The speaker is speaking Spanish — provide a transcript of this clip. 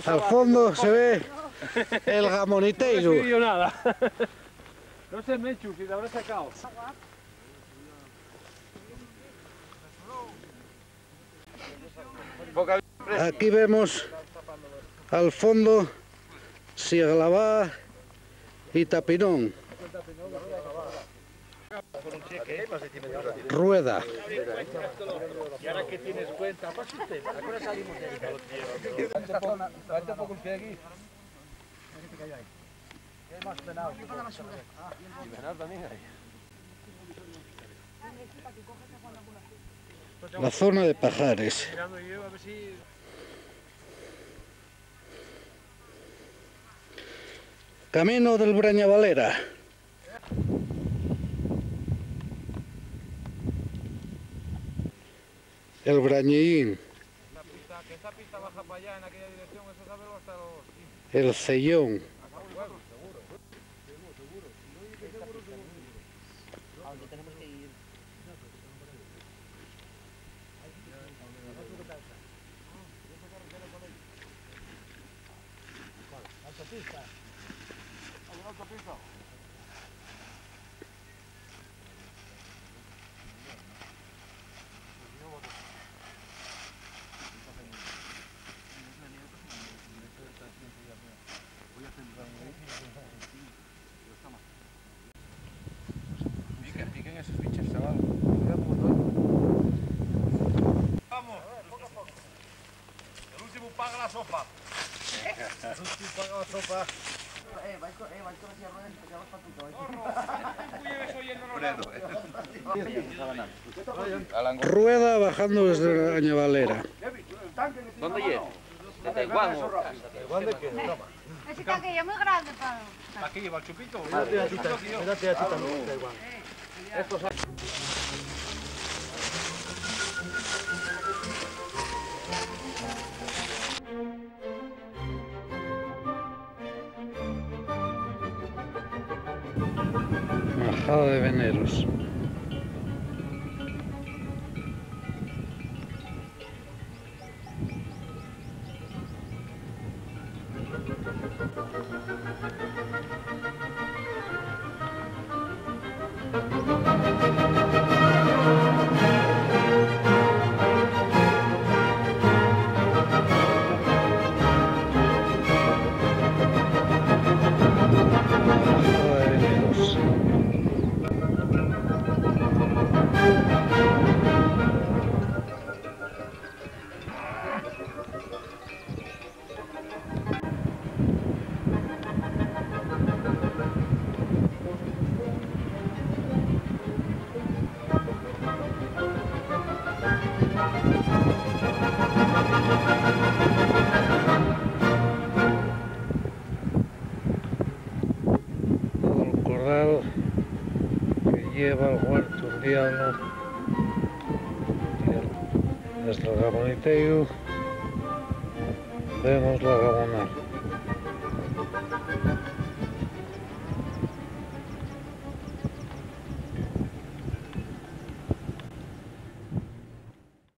Al fondo se ve el gamoniteiro. No he nada. No sé, Mechu, si te habrás sacado. Aquí vemos al fondo Sierra y Tapinón. Rueda. ¿Y ahora qué tienes cuenta? Pasa usted, ¿a qué hora salimos de ahí? ¿Cuánto poco usted aquí? ¿Qué hay más penados? ¿Y penados también hay? La zona de Pajares. Camino del Brañavalera. El Brañeín. Que esa pista baja para allá en aquella dirección, eso sabe hasta los 15. El Cellón. Aunque tenemos que ir. ¿Autopista? ¿Alguna autopista? Piquen esos bichos, chaval. Vamos, poco a poco. El último paga la sopa. El último paga la sopa. Vais con la silla de ruedas que te vas para Rueda bajando desde Brañavalera. ¿Dónde llegas? ¿De Taiwán o...? ¿Taiwán de qué? Toma. Ese tanque ya es muy grande para... ¿Aquí lleva el chupito? Espérate a ti también, Taiwán. Majada de Veneros. Majada de Veneros. Todo el corral que lleva al huerto un diablo. Desde el gamoniteiro vemos la Gamonal.